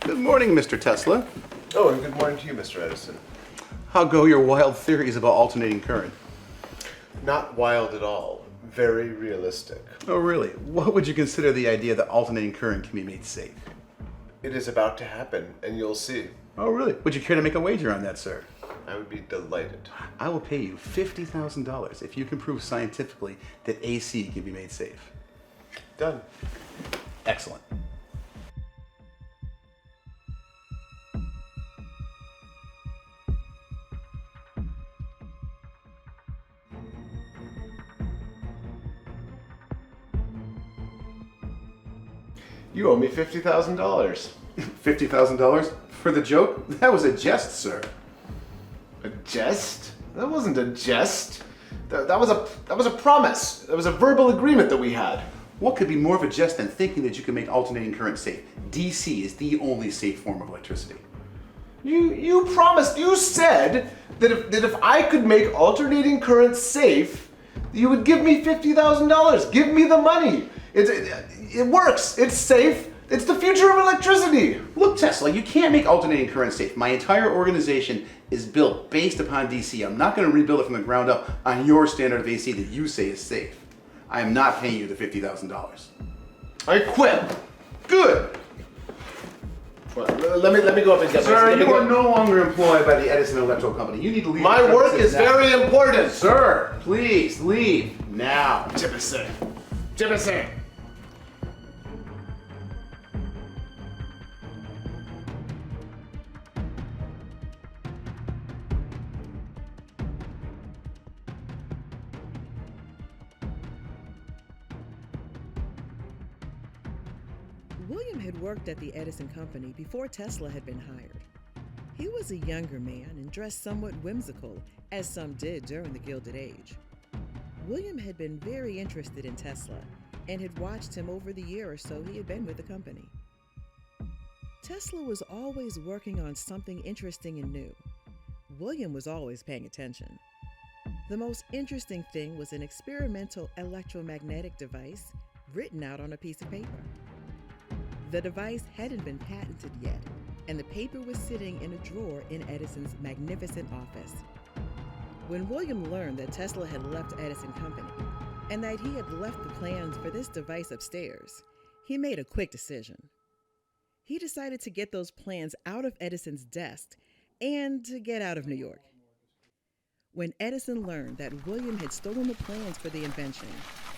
Good morning, Mr. Tesla. Oh, and good morning to you, Mr. Edison. How go your wild theories about alternating current? Not wild at all. Very realistic. Oh, really? What would you consider the idea that alternating current can be made safe? It is about to happen, and you'll see. Oh, really? Would you care to make a wager on that, sir? I would be delighted. I will pay you $50,000 if you can prove scientifically that AC can be made safe. Done. Excellent. You owe me $50,000. $50,000 for the joke? That was a jest, sir. A jest? That wasn't a jest. That was a promise. That was a verbal agreement that we had. What could be more of a jest than thinking that you can make alternating current safe? DC is the only safe form of electricity. You promised. You said that if I could make alternating current safe, you would give me $50,000. Give me the money. It works. It's safe. It's the future of electricity. Look, Tesla, you can't make alternating current safe. My entire organization is built based upon DC. I'm not going to rebuild it from the ground up on your standard of AC that you say is safe. I am not paying you the $50,000. I quit. Good. Well, let me go up and get Sir, you are no longer employed by the Edison Electrical Company. You need to leave. My work is very important. Sir, please leave now. Jefferson. Jefferson. William had worked at the Edison Company before Tesla had been hired. He was a younger man and dressed somewhat whimsical, as some did during the Gilded Age. William had been very interested in Tesla and had watched him over the year or so he had been with the company. Tesla was always working on something interesting and new. William was always paying attention. The most interesting thing was an experimental electromagnetic device written out on a piece of paper. The device hadn't been patented yet, and the paper was sitting in a drawer in Edison's magnificent office. When William learned that Tesla had left Edison Company and that he had left the plans for this device upstairs, he made a quick decision. He decided to get those plans out of Edison's desk and to get out of New York. When Edison learned that William had stolen the plans for the invention,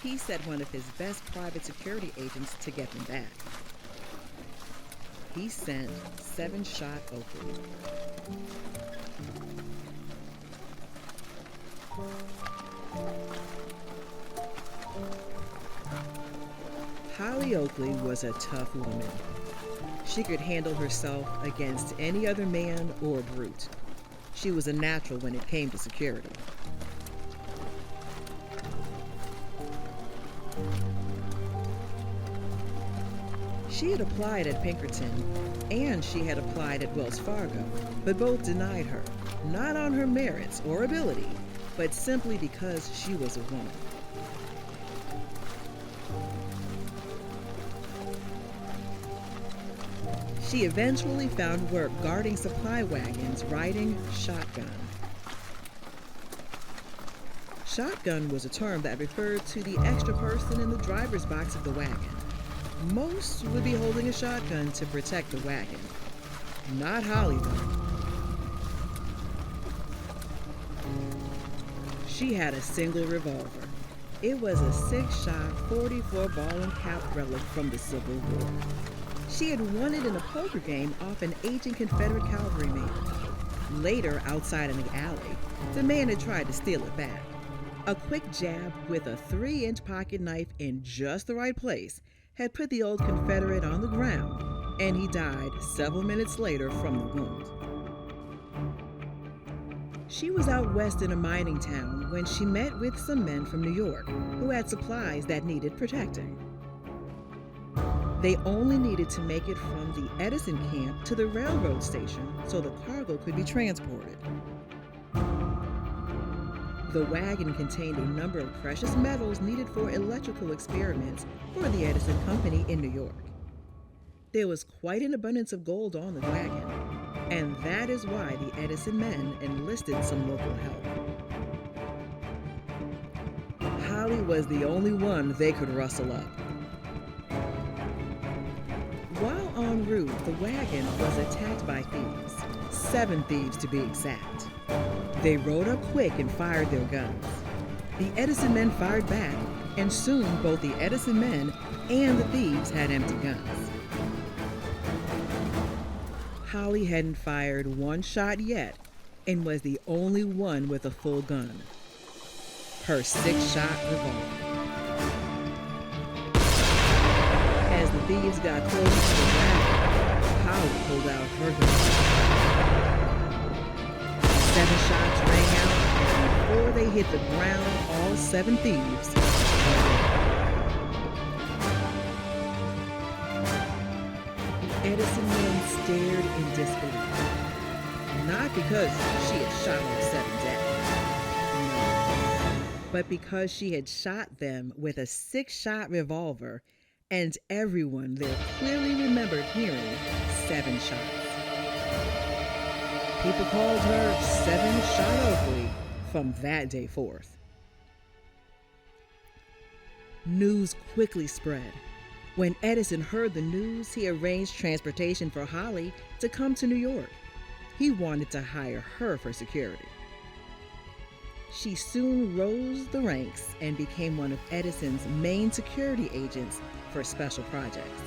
he sent one of his best private security agents to get them back. He sent 7-Shot Oakley. Holly Oakley was a tough woman. She could handle herself against any other man or brute. She was a natural when it came to security. She had applied at Pinkerton, and she had applied at Wells Fargo, but both denied her, not on her merits or ability, but simply because she was a woman. She eventually found work guarding supply wagons riding shotgun. Shotgun was a term that referred to the extra person in the driver's box of the wagon. Most would be holding a shotgun to protect the wagon. Not Holly, though. She had a single revolver. It was a 6-shot, 44 ball and cap relic from the Civil War. She had won it in a poker game off an aging Confederate cavalryman. Later, outside in the alley, the man had tried to steal it back. A quick jab with a 3-inch pocket knife in just the right place had put the old Confederate on the ground, and he died several minutes later from the wound. She was out west in a mining town when she met with some men from New York who had supplies that needed protecting. They only needed to make it from the Edison camp to the railroad station so the cargo could be transported. The wagon contained a number of precious metals needed for electrical experiments for the Edison Company in New York. There was quite an abundance of gold on the wagon, and that is why the Edison men enlisted some local help. Holly was the only one they could rustle up. While en route, the wagon was attacked by thieves, 7 thieves to be exact. They rode up quick and fired their guns. The Edison men fired back, and soon both the Edison men and the thieves had empty guns. Holly hadn't fired one shot yet and was the only one with a full gun. Her 6-shot revolver. As the thieves got close to the wagon, Holly pulled out her gun. 7 shots rang out, and before they hit the ground, all 7 thieves were dead. The Edison men stared in disbelief. Not because she had shot all 7 dead. No. But because she had shot them with a 6-shot revolver, and everyone there clearly remembered hearing 7 shots. People called her 7-Shot Oakley from that day forth. News quickly spread. When Edison heard the news, he arranged transportation for Holly to come to New York. He wanted to hire her for security. She soon rose the ranks and became one of Edison's main security agents for special projects.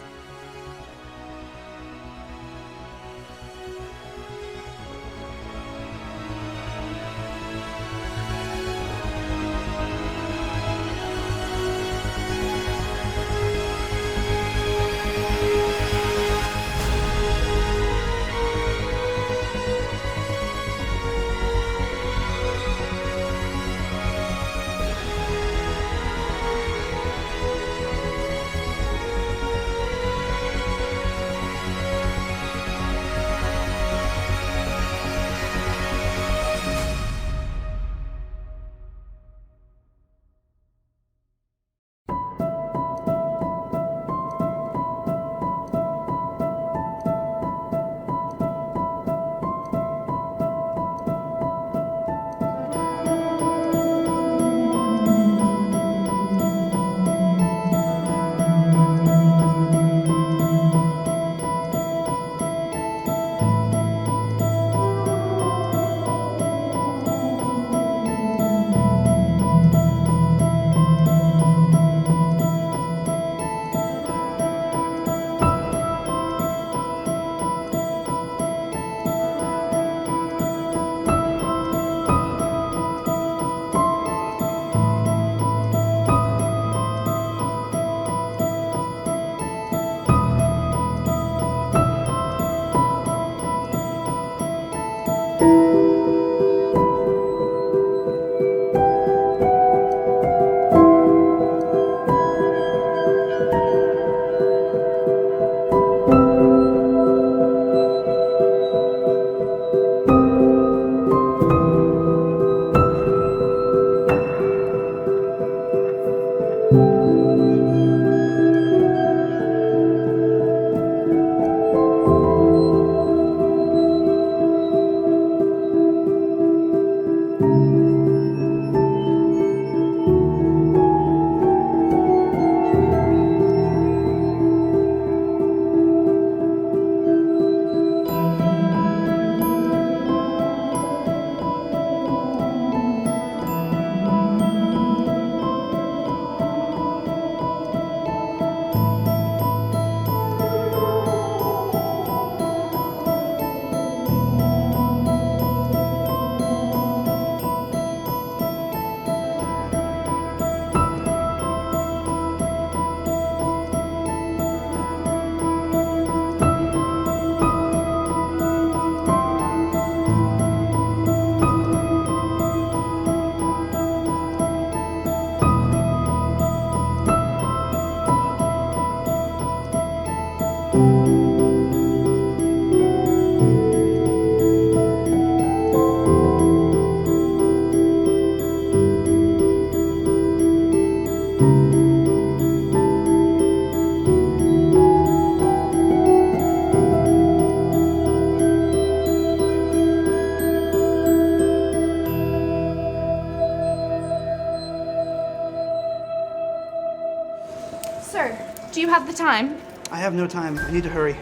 the time? I have no time. I need to hurry.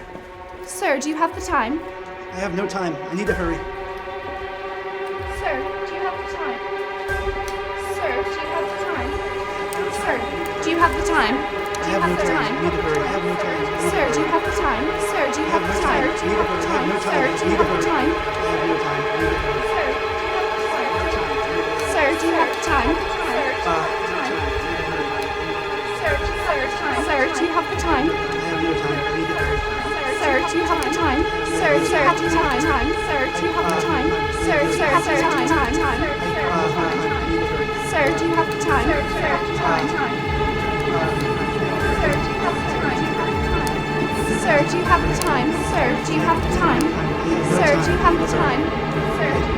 Sir, do you have the time? I have no time. I need to hurry. Sir, do you have the time? Sir, do you have the time? Sir, do you have the time? I have no time. I need to hurry. I have no time. Sir, do you have the time? Sir, do you have the time? Do you have the time? Sir, do you have the time? I have no time. I need to hurry. Sir, do you have the time? Sir, do you have the time? I have no time. I need to hurry. Sir, do you have the time? Sir, do you have the time? Sir, do you have the time? Sir, do you have the time? Sir, do you have the time? Sir, do you have the time? Sir, do you have the time? Sir, do you have the time? Sir, do you have the time? Sir, do you have the time? Sir, do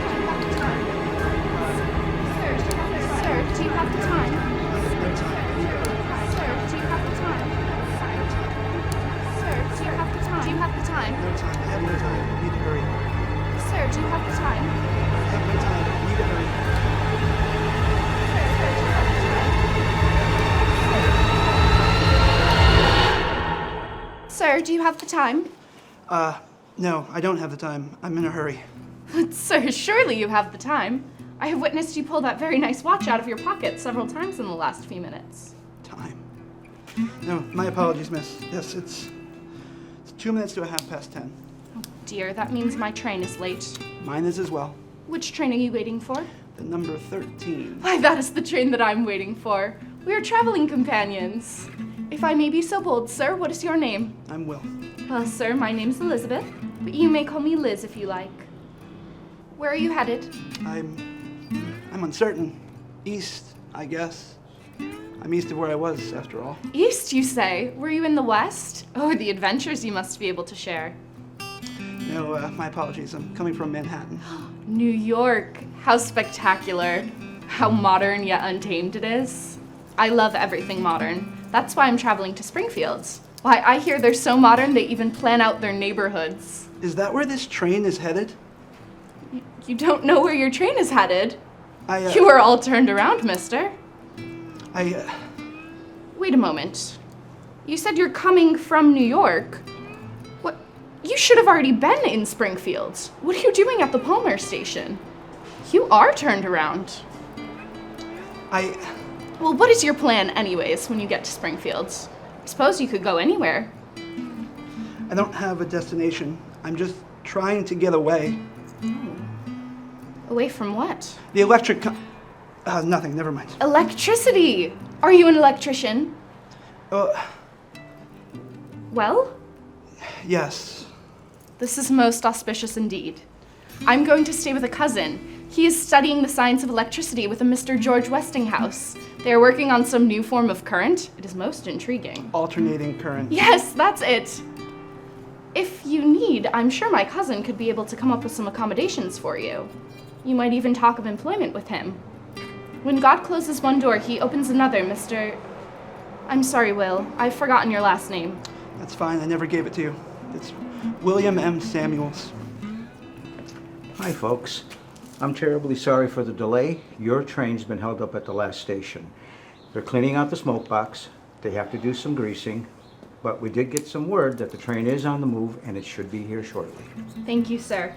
you have the time? Sir, do you have the time? Sir, do you have the time? Do you have the time? No time. I have no time. I need to hurry. Sir, do you have the time? I have no time. I need to hurry. Sir, do you have the time? No, I don't have the time. I'm in a hurry. Sir, surely you have the time. I have witnessed you pull that very nice watch out of your pocket several times in the last few minutes. Time. No, my apologies, miss. Yes, it's 2 minutes to 10:30. Oh dear, that means my train is late. Mine is as well. Which train are you waiting for? The number 13. Why, that is the train that I'm waiting for. We are traveling companions. If I may be so bold, sir, what is your name? I'm Will. Well, sir, my name's Elizabeth, but you may call me Liz if you like. Where are you headed? I'm uncertain. East, I guess. I'm east of where I was, after all. East, you say? Were you in the West? Oh, the adventures you must be able to share. No, my apologies. I'm coming from Manhattan. New York. How spectacular. How modern yet untamed it is. I love everything modern. That's why I'm traveling to Springfield. Why, I hear they're so modern they even plan out their neighborhoods. Is that where this train is headed? You don't know where your train is headed? I, You are all turned around, mister. I, Wait a moment. You said you're coming from New York. What? You should have already been in Springfield. What are you doing at the Palmer station? You are turned around. Well, what is your plan anyways when you get to Springfield? I suppose you could go anywhere. I don't have a destination. I'm just trying to get away. Away from what? The electric nothing, never mind. Electricity! Are you an electrician? Well? Yes. This is most auspicious indeed. I'm going to stay with a cousin. He is studying the science of electricity with a Mr. George Westinghouse. They are working on some new form of current. It is most intriguing. Alternating current. Yes, that's it. If you need, I'm sure my cousin could be able to come up with some accommodations for you. You might even talk of employment with him. When God closes one door, he opens another, Mr. I'm sorry, Will. I've forgotten your last name. That's fine, I never gave it to you. It's William M. Samuels. Hi, folks. I'm terribly sorry for the delay. Your train's been held up at the last station. They're cleaning out the smoke box. They have to do some greasing. But we did get some word that the train is on the move and it should be here shortly. Thank you, sir.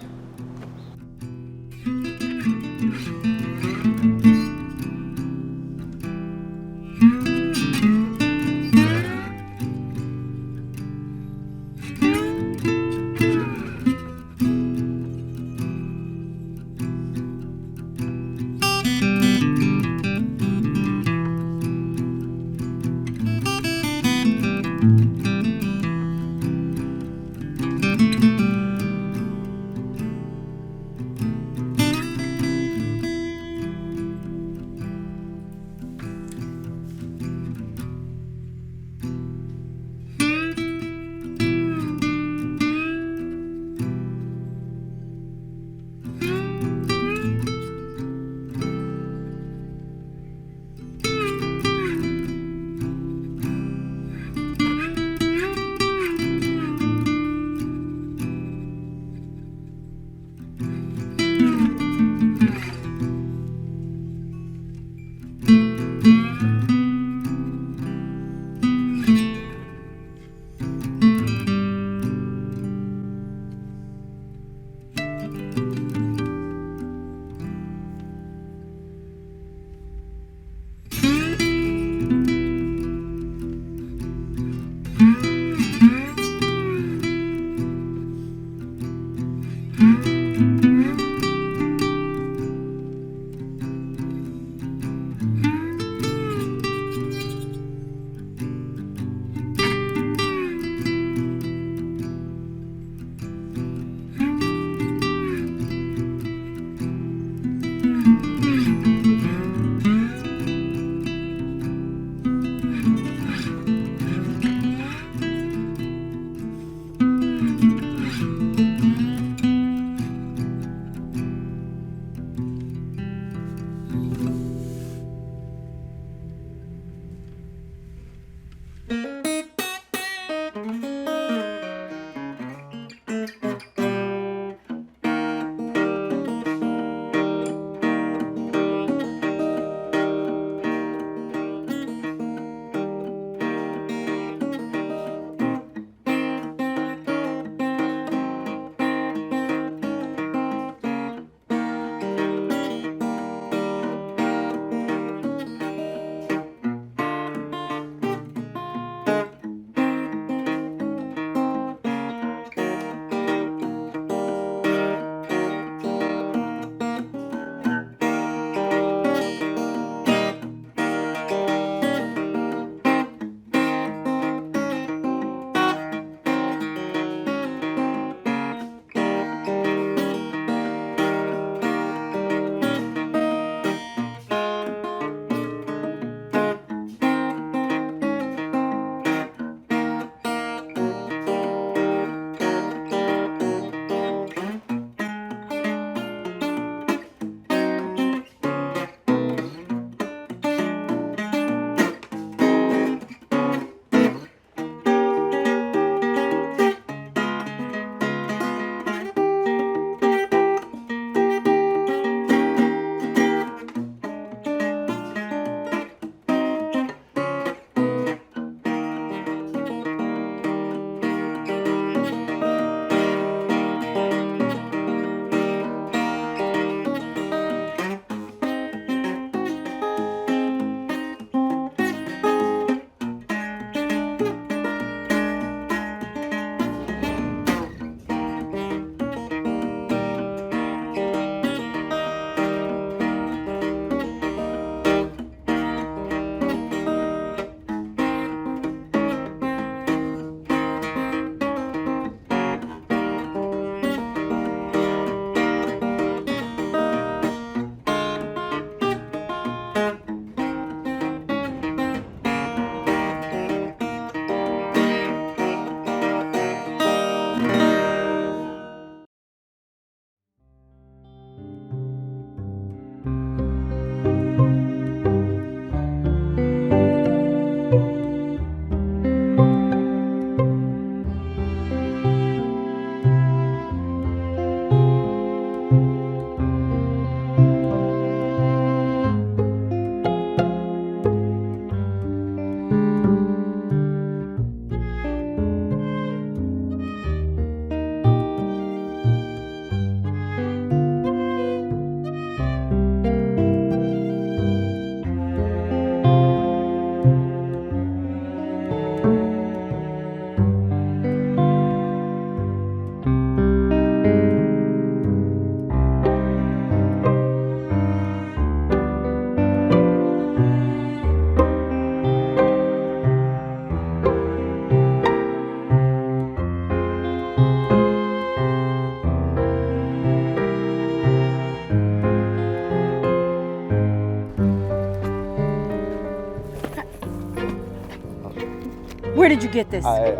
Where did you get this? A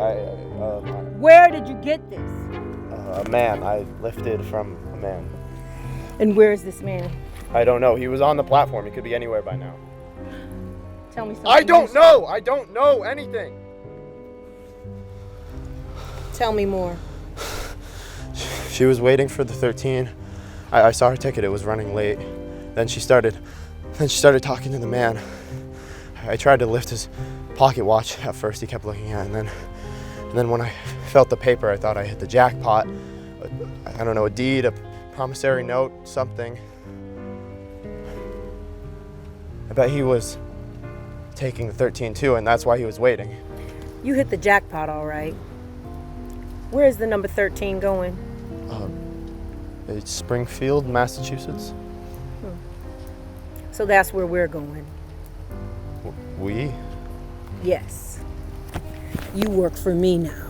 Where did you get this? man. I lifted from a man. And where is this man? I don't know. He was on the platform. He could be anywhere by now. Tell me something. I don't know. I don't know anything. Tell me more. She was waiting for the 13. I saw her ticket. It was running late. Then she started talking to the man. I tried to lift his pocket watch at first. He kept looking at it, and then when I felt the paper, I thought I hit the jackpot. I don't know, a deed, a promissory note, something. I bet he was taking the 13 too, and that's why he was waiting. You hit the jackpot, all right. Where is the number 13 going? It's Springfield, Massachusetts. So that's where we're going. We? Yes. You work for me now.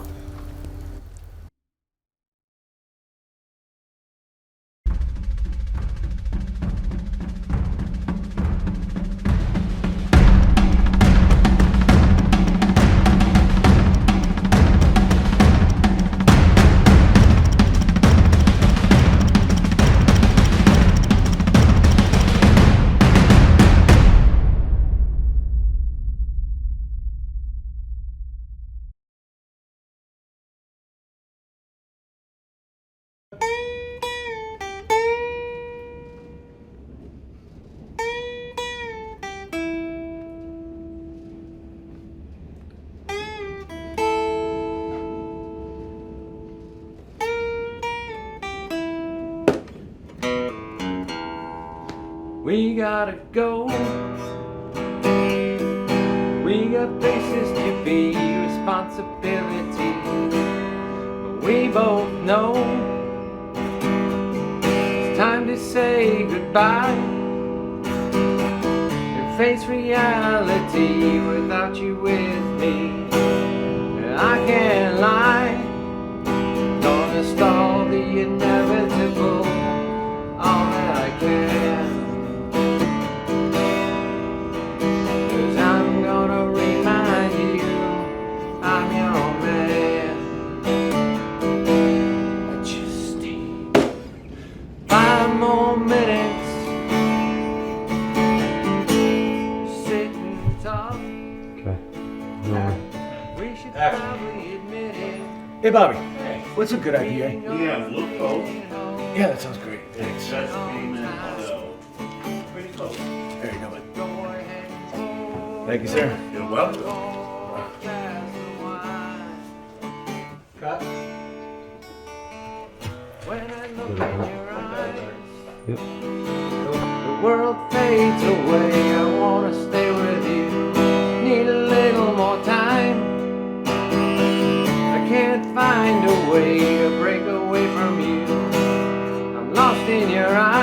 We gotta go. We got places to be, responsibility. But we both know it's time to say goodbye and face reality without you with me. I can't lie, gonna stall the inevitable all that I can. Hey, Bobby. Hey. What's a good idea? We have loopholes. Yeah, that sounds great. Thanks. That's payment auto. Pretty close. There you go. Thank you, sir. You're welcome. Cut. When I look in your eyes, the world fades away. I wanna stay with you. Need a little more time. Can't find a way to break away from you. I'm lost in your eyes.